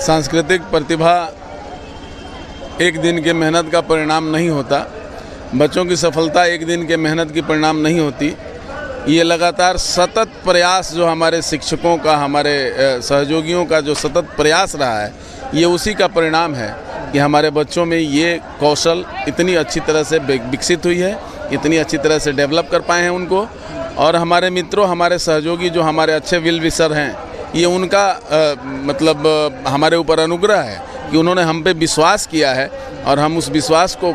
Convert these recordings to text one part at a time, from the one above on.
सांस्कृतिक प्रतिभा एक दिन के मेहनत का परिणाम नहीं होता। बच्चों की सफलता एक दिन के मेहनत की परिणाम नहीं होती। ये लगातार सतत प्रयास जो हमारे शिक्षकों का, हमारे सहयोगियों का जो सतत प्रयास रहा है, ये उसी का परिणाम है कि हमारे बच्चों में ये कौशल इतनी अच्छी तरह से विकसित हुई है, इतनी अच्छी तरह से डेवलप कर पाए हैं उनको। और हमारे मित्रों, हमारे सहयोगी जो हमारे अच्छे विल विशर हैं, ये उनका मतलब हमारे ऊपर अनुग्रह है कि उन्होंने हम पे विश्वास किया है और हम उस विश्वास को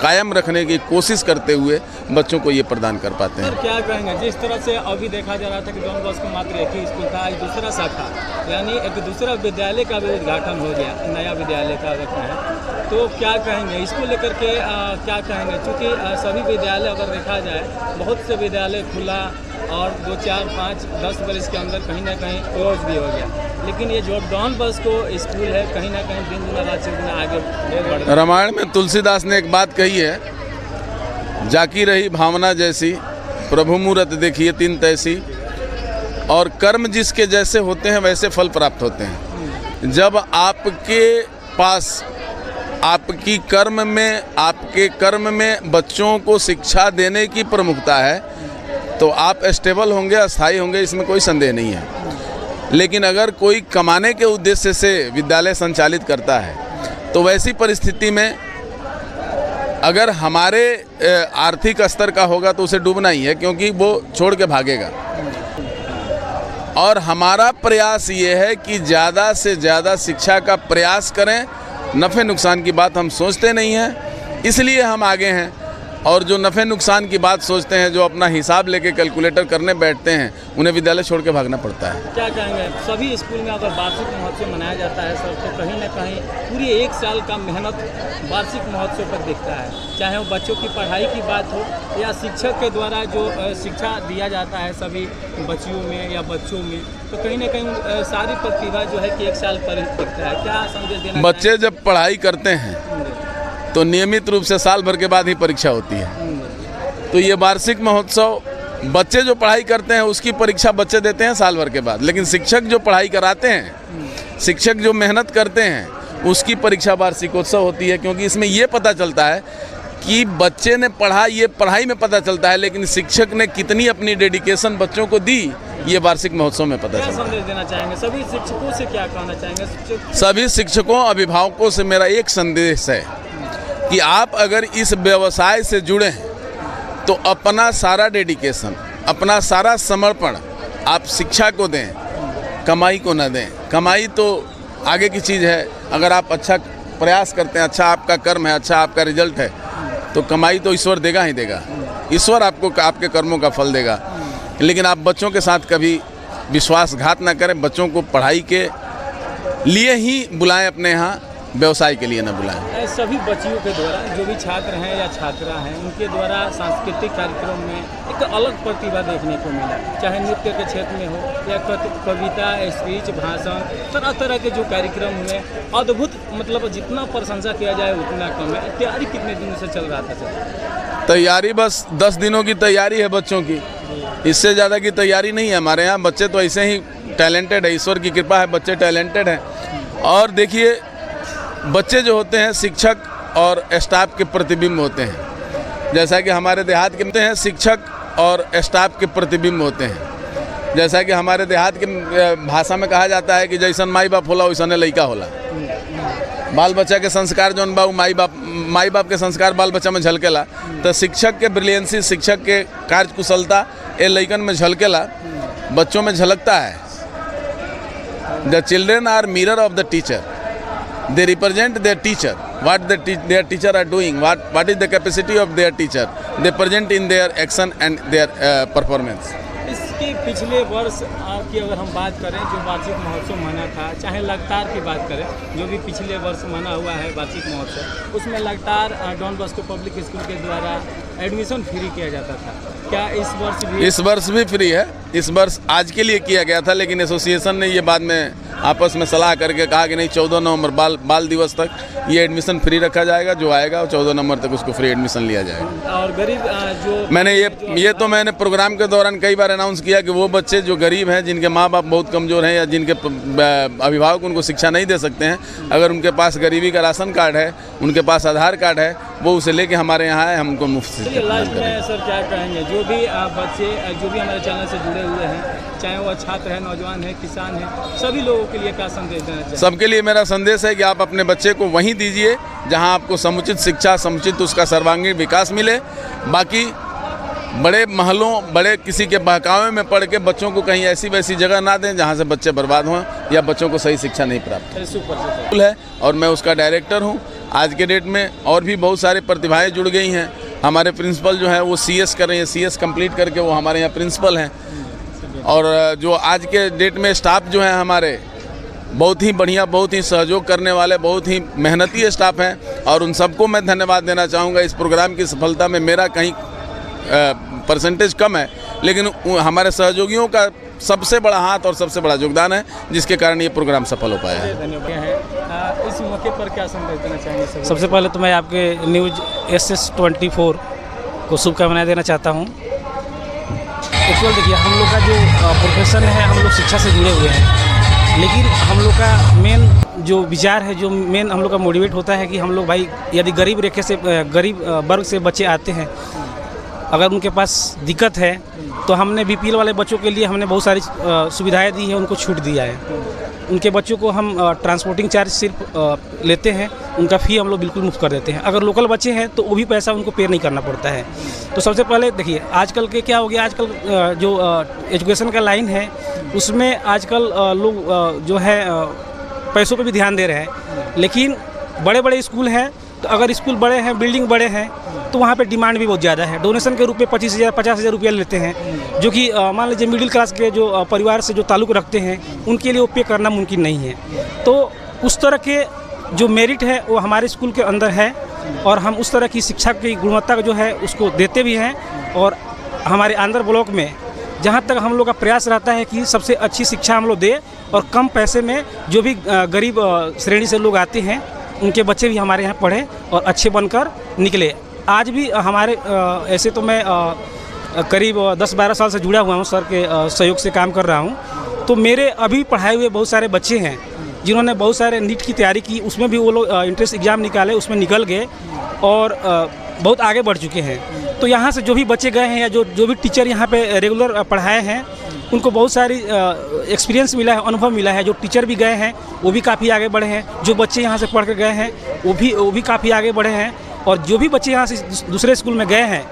कायम रखने की कोशिश करते हुए बच्चों को ये प्रदान कर पाते हैं। सर, क्या कहेंगे, जिस तरह से अभी देखा जा रहा था कि डॉन बॉस्को मात्र एक ही स्कूल था, आज दूसरा शाखा यानी एक दूसरा विद्यालय का भी उद्घाटन हो गया, नया विद्यालय का अगर कहें तो क्या कहेंगे इसको लेकर के? क्या कहेंगे, क्योंकि सभी विद्यालय अगर देखा जाए, बहुत से विद्यालय खुला और 2, 4, 5, 10 वर्ष के अंदर कहीं ना कहीं क्लोज भी हो गया, लेकिन ये जो डॉन बॉस्को स्कूल है कहीं ना कहीं दिन दुना रात चौगुना आगे बढ़ रहा है। रामायण में तुलसीदास ने एक बात कही है, जाकी रही भावना जैसी, प्रभु मूरत देखिए तीन तैसी, और कर्म जिसके जैसे होते हैं वैसे फल प्राप्त होते हैं। जब आपके पास आपके कर्म में बच्चों को शिक्षा देने की प्रमुखता है तो आप स्टेबल होंगे, अस्थायी होंगे, इसमें कोई संदेह नहीं है। लेकिन अगर कोई कमाने के उद्देश्य से विद्यालय संचालित करता है तो वैसी परिस्थिति में अगर हमारे आर्थिक स्तर का होगा तो उसे डूबना ही है, क्योंकि वो छोड़ के भागेगा। और हमारा प्रयास ये है कि ज़्यादा से ज़्यादा शिक्षा का प्रयास करें। नफ़े नुकसान की बात हम सोचते नहीं हैं, इसलिए हम आगे हैं। और जो नफ़े नुकसान की बात सोचते हैं, जो अपना हिसाब लेके कैलकुलेटर करने बैठते हैं, उन्हें विद्यालय छोड़ के भागना पड़ता है। क्या कहेंगे, सभी स्कूल में अगर वार्षिक महोत्सव मनाया जाता है सर, तो कहीं ना कहीं पूरी एक साल का मेहनत वार्षिक महोत्सव पर दिखता है, चाहे वो बच्चों की पढ़ाई की बात हो या शिक्षक के द्वारा जो शिक्षा दिया जाता है सभी बच्चियों में या बच्चों में, तो कहीं ना कहीं सारी प्रतिभा जो है कि एक साल पर दिखता है। क्या संदेश देना? बच्चे जब पढ़ाई करते हैं तो नियमित रूप से साल भर के बाद ही परीक्षा होती है। तो ये वार्षिक महोत्सव, बच्चे जो पढ़ाई करते हैं उसकी परीक्षा बच्चे देते हैं साल भर के बाद, लेकिन शिक्षक जो पढ़ाई कराते हैं, शिक्षक जो मेहनत करते हैं, उसकी परीक्षा वार्षिकोत्सव होती है। क्योंकि इसमें ये पता चलता है कि बच्चे ने पढ़ा, ये पढ़ाई में पता चलता है, लेकिन शिक्षक ने कितनी अपनी डेडिकेशन बच्चों को दी, ये वार्षिक महोत्सव में पता चलता है। क्या संदेश देना चाहेंगे सभी शिक्षकों से? क्या कहना चाहेंगे? सभी शिक्षकों, अभिभावकों से मेरा एक संदेश है कि आप अगर इस व्यवसाय से जुड़े हैं तो अपना सारा डेडिकेशन, अपना सारा समर्पण आप शिक्षा को दें, कमाई को न दें। कमाई तो आगे की चीज़ है। अगर आप अच्छा प्रयास करते हैं, अच्छा आपका कर्म है, अच्छा आपका रिजल्ट है, तो कमाई तो ईश्वर देगा ही देगा। ईश्वर आपको आपके कर्मों का फल देगा। लेकिन आप बच्चों के साथ कभी विश्वासघात ना करें। बच्चों को पढ़ाई के लिए ही बुलाएं, अपने यहाँ व्यवसाय के लिए न बुलाएं। सभी बच्चियों के द्वारा, जो भी छात्र हैं या छात्रा हैं, उनके द्वारा सांस्कृतिक कार्यक्रम में एक अलग प्रतिभा देखने को मिला, चाहे नृत्य के क्षेत्र में हो या कविता, स्पीच, भाषण, तरह तरह के जो कार्यक्रम हुए, अद्भुत। मतलब जितना प्रशंसा किया जाए उतना कम है। तैयारी कितने दिनों से चल रहा था सर? तैयारी बस 10 दिनों की तैयारी है बच्चों की, इससे ज़्यादा की तैयारी नहीं है। हमारे यहाँ बच्चे तो ऐसे ही टैलेंटेड है, ईश्वर की कृपा है, बच्चे टैलेंटेड हैं। और देखिए, बच्चे जो होते हैं शिक्षक और स्टाफ के प्रतिबिंब होते हैं। जैसा कि हमारे देहात के हैं, शिक्षक और स्टाफ के प्रतिबिंब होते हैं। जैसा कि हमारे देहात के भाषा में कहा जाता है कि जैसन माई बाप होला वैसने लइका होला। बाल बच्चा के संस्कार जौन बा, माई बाप के संस्कार बाल बच्चा में झलकेला। तो शिक्षक के ब्रिलियंसी, शिक्षक के कार्यकुशलता ये लइकन में झलकेला, बच्चों में झलकता है। The children are mirror of the teacher. They represent their teacher, what their teacher are doing, what is the capacity of their teacher. They present in their action and their performance. इसके पिछले वर्ष की अगर हम बात करें, जो वार्षिक महोत्सव मना था, चाहे लगातार की बात करें, जो भी पिछले वर्ष मना हुआ है वार्षिक महोत्सव, उसमें लगातार डॉन बॉस्को पब्लिक स्कूल के द्वारा एडमिशन फ्री किया जाता था। क्या इस वर्ष भी? इस वर्ष भी फ्री है। इस वर्ष आज के लिए किया गया था, लेकिन एसोसिएशन ने ये बाद में आपस में सलाह करके कहा कि नहीं 14 नवंबर बाल दिवस तक ये एडमिशन फ्री रखा जाएगा, जो आएगा और 14 नवंबर तक उसको फ्री एडमिशन लिया जाएगा। और गरीब जो मैंने प्रोग्राम के दौरान कई बार अनाउंस किया कि वो बच्चे जो गरीब हैं, जिनके माँ बाप बहुत कमज़ोर हैं या जिनके अभिभावक उनको शिक्षा नहीं दे सकते हैं, अगर उनके पास गरीबी का राशन कार्ड है, उनके पास आधार कार्ड है, वो उसे लेके हमारे यहाँ आए, हम उनको मुफ्त से। लास्ट में सर क्या कहेंगे, जो भी बच्चे जो भी हमारे चैनल से जुड़े हुए हैं, चाहे वो छात्र है, नौजवान है, किसान है, सभी लोगों के लिए क्या संदेश देना चाहिए? सबके लिए मेरा संदेश है कि आप अपने बच्चे को वहीं दीजिए जहां आपको समुचित शिक्षा, समुचित उसका सर्वांगीण विकास मिले। बाकी बड़े महलों, बड़े किसी के बहकावे में पढ़ के बच्चों को कहीं ऐसी वैसी जगह ना दें जहां से बच्चे बर्बाद हों या बच्चों को सही शिक्षा नहीं प्राप्त है। और मैं उसका डायरेक्टर हूँ। आज के डेट में और भी बहुत सारे प्रतिभाएँ जुड़ गई हैं। हमारे प्रिंसिपल जो है वो CS कर रही हैं, CS कंप्लीट करके वो हमारे यहाँ प्रिंसिपल हैं। और जो आज के डेट में स्टाफ जो है हमारे बहुत ही बढ़िया, बहुत ही सहयोग करने वाले, बहुत ही मेहनती स्टाफ हैं और उन सबको मैं धन्यवाद देना चाहूँगा। इस प्रोग्राम की सफलता में मेरा कहीं परसेंटेज कम है, लेकिन हमारे सहयोगियों का सबसे बड़ा हाथ और सबसे बड़ा योगदान है, जिसके कारण ये प्रोग्राम सफल हो पाया है। धन्यवाद। इस मौके पर क्या संदेश देना चाहेंगे? सबसे पहले तो मैं आपके न्यूज़ SS24 को शुभकामनाएं देना चाहता हूँ। एक्चुअल देखिए, हम लोग का जो प्रोफेशन है, हम लोग शिक्षा से जुड़े हुए हैं, लेकिन हम लोग का मेन जो विचार है, जो मेन हम लोग का मोटिवेट होता है कि हम लोग भाई यदि गरीब रेखे से, गरीब वर्ग से बच्चे आते हैं, अगर उनके पास दिक्कत है तो हमने BPL वाले बच्चों के लिए हमने बहुत सारी सुविधाएं दी हैं, उनको छूट दिया है। उनके बच्चों को हम ट्रांसपोर्टिंग चार्ज सिर्फ लेते हैं, उनका फ़ी हम लोग बिल्कुल मुफ्त कर देते हैं। अगर लोकल बच्चे हैं तो वो भी पैसा उनको पे नहीं करना पड़ता है। तो सबसे पहले देखिए, आजकल के क्या हो गया, आजकल जो एजुकेशन का लाइन है उसमें आजकल लोग जो है पैसों पे भी ध्यान दे रहे हैं, लेकिन बड़े बड़े स्कूल हैं तो अगर स्कूल बड़े हैं, बिल्डिंग बड़े हैं, तो वहाँ पे डिमांड भी बहुत ज़्यादा है। डोनेशन के रूप में 25,000 50,000 रुपया लेते हैं, जो कि मान लीजिए मिडिल क्लास के जो परिवार से जो ताल्लुक़ रखते हैं उनके लिए वो पे करना मुमकिन नहीं है। तो उस तरह के जो मेरिट है वो हमारे स्कूल के अंदर है और हम उस तरह की शिक्षा की गुणवत्ता जो है उसको देते भी हैं। और हमारे आंध्र ब्लॉक में जहाँ तक हम लोग का प्रयास रहता है कि सबसे अच्छी शिक्षा हम लोग दें और कम पैसे में जो भी गरीब श्रेणी से लोग आते हैं उनके बच्चे भी हमारे यहाँ पढ़े और अच्छे बनकर निकले। आज भी हमारे ऐसे तो मैं करीब 10-12 साल से जुड़ा हुआ हूँ, सर के सहयोग से काम कर रहा हूँ। तो मेरे अभी पढ़ाए हुए बहुत सारे बच्चे हैं जिन्होंने बहुत सारे नीट की तैयारी की, उसमें भी वो लोग इंट्रेंस एग्ज़ाम निकाले, उसमें निकल गए और बहुत आगे बढ़ चुके हैं। तो यहाँ से जो भी बच्चे गए हैं या जो भी टीचर यहाँ पे रेगुलर पढ़ाए हैं उनको बहुत सारी एक्सपीरियंस मिला है, अनुभव मिला है। जो टीचर भी गए हैं वो भी काफ़ी आगे बढ़े हैं, जो बच्चे यहाँ से पढ़ के गए हैं वो भी काफ़ी आगे बढ़े हैं। और जो भी बच्चे यहाँ से दूसरे स्कूल में गए हैं,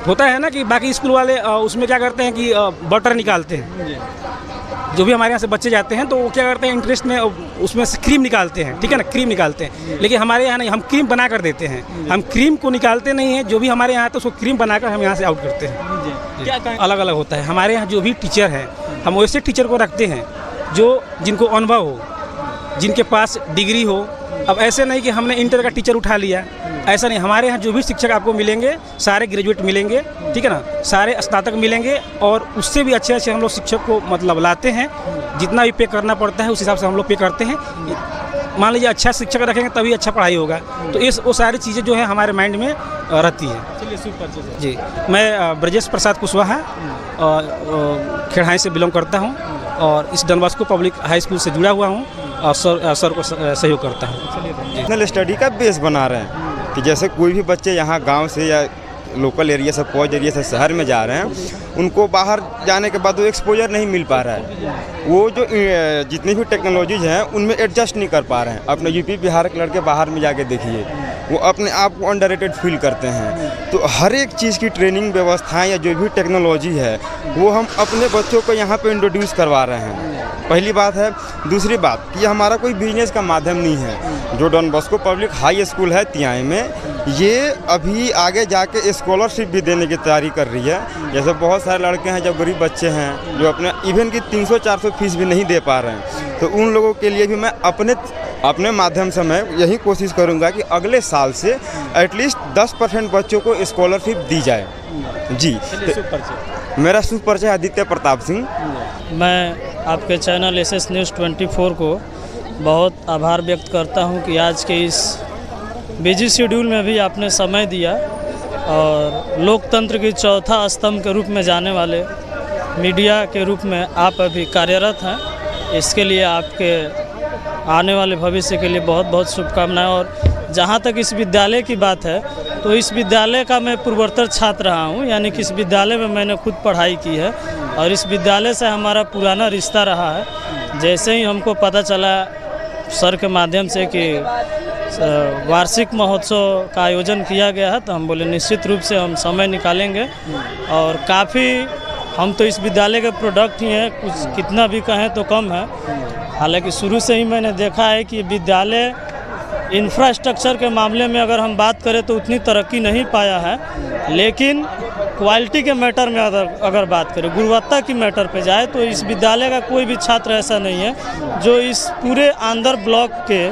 होता है ना कि बाकी स्कूल वाले उसमें क्या करते हैं कि बटर निकालते हैं। जो भी हमारे यहाँ से बच्चे जाते हैं तो वो क्या करते हैं, इंटरेस्ट में उसमें से क्रीम निकालते हैं, ठीक है ना, क्रीम निकालते हैं। लेकिन हमारे यहाँ नहीं, हम क्रीम बना कर देते हैं, हम क्रीम को निकालते नहीं हैं। जो भी हमारे यहाँ तो उसको क्रीम बनाकर हम यहाँ से आउट करते हैं। क्या अलग अलग होता है हमारे यहाँ जो भी टीचर है, हम वैसे टीचर को रखते हैं जो जिनको अनुभव हो, जिनके पास डिग्री हो। अब ऐसे नहीं कि हमने इंटर का टीचर उठा लिया, ऐसा नहीं। हमारे यहाँ जो भी शिक्षक आपको मिलेंगे सारे ग्रेजुएट मिलेंगे, ठीक है ना, सारे स्नातक मिलेंगे और उससे भी अच्छे अच्छे हम लोग शिक्षक को मतलब लाते हैं। जितना भी पे करना पड़ता है उस हिसाब से हम लोग पे करते हैं। मान लीजिए अच्छा शिक्षक रखेंगे तभी अच्छा पढ़ाई होगा। तो वो सारी चीज़ें जो है हमारे माइंड में रहती है। चलिए, सुपर जी। मैं ब्रजेश प्रसाद कुशवाहा खेड़ाई से बिलोंग करता हूँ और इस Don Bosco public high school से जुड़ा हुआ हूँ और सर को सहयोग करता हूँ। नेशनल स्टडी का बेस बना रहे हैं कि जैसे कोई भी बच्चे यहाँ गांव से या लोकल एरिया से, पौज एरिया से शहर में जा रहे हैं, उनको बाहर जाने के बाद वो एक्सपोजर नहीं मिल पा रहा है। वो जो जितनी भी टेक्नोलॉजीज हैं उनमें एडजस्ट नहीं कर पा रहे हैं। अपने यूपी बिहार के लड़के बाहर में जाके देखिए, वो अपने आप को अंडररेटेड फील करते हैं। तो हर एक चीज़ की ट्रेनिंग व्यवस्थाएं या जो भी टेक्नोलॉजी है वो हम अपने बच्चों को यहाँ पे इंट्रोड्यूस करवा रहे हैं। पहली बात है। दूसरी बात कि हमारा कोई बिजनेस का माध्यम नहीं है। जो Don Bosco public high school है तियाई में, ये अभी आगे जाके स्कॉलरशिप भी देने की तैयारी कर रही है। जैसे बहुत सारे लड़के हैं जो गरीब बच्चे हैं जो अपने इवन की 300-400 फीस भी नहीं दे पा रहे हैं, तो उन लोगों के लिए भी मैं अपने माध्यम से मैं यही कोशिश करूंगा कि अगले साल से एटलीस्ट 10% बच्चों को स्कॉलरशिप दी जाए। जी। मेरा शुभ परिचय आदित्य प्रताप सिंह। मैं आपके चैनल एसएस न्यूज़ 24 को बहुत आभार व्यक्त करता हूं कि आज के इस बिजी शेड्यूल में भी आपने समय दिया और लोकतंत्र की चौथा स्तंभ के रूप में जाने वाले मीडिया के रूप में आप अभी कार्यरत हैं। इसके लिए आपके आने वाले भविष्य के लिए बहुत बहुत शुभकामनाएं। और जहां तक इस विद्यालय की बात है तो इस विद्यालय का मैं पूर्वोत्तर छात्र रहा हूं, यानी कि इस विद्यालय में मैंने खुद पढ़ाई की है और इस विद्यालय से हमारा पुराना रिश्ता रहा है। जैसे ही हमको पता चला सर के माध्यम से कि वार्षिक महोत्सव का आयोजन किया गया है तो हम बोले निश्चित रूप से हम समय निकालेंगे। और काफ़ी हम तो इस विद्यालय के प्रोडक्ट ही हैं, कुछ कितना भी कहें तो कम है। हालांकि शुरू से ही मैंने देखा है कि विद्यालय इंफ्रास्ट्रक्चर के मामले में अगर हम बात करें तो उतनी तरक्की नहीं पाया है, लेकिन क्वालिटी के मैटर में अगर बात करें, गुणवत्ता की मैटर पे जाए तो इस विद्यालय का कोई भी छात्र ऐसा नहीं है जो इस पूरे आंध्र ब्लॉक के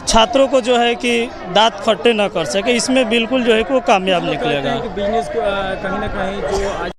छात्रों को जो है कि दांत खट्टे न कर सके। इसमें बिल्कुल जो है कि वो कामयाब निकलेगा। बिजनेस को कहीं ना कहीं जो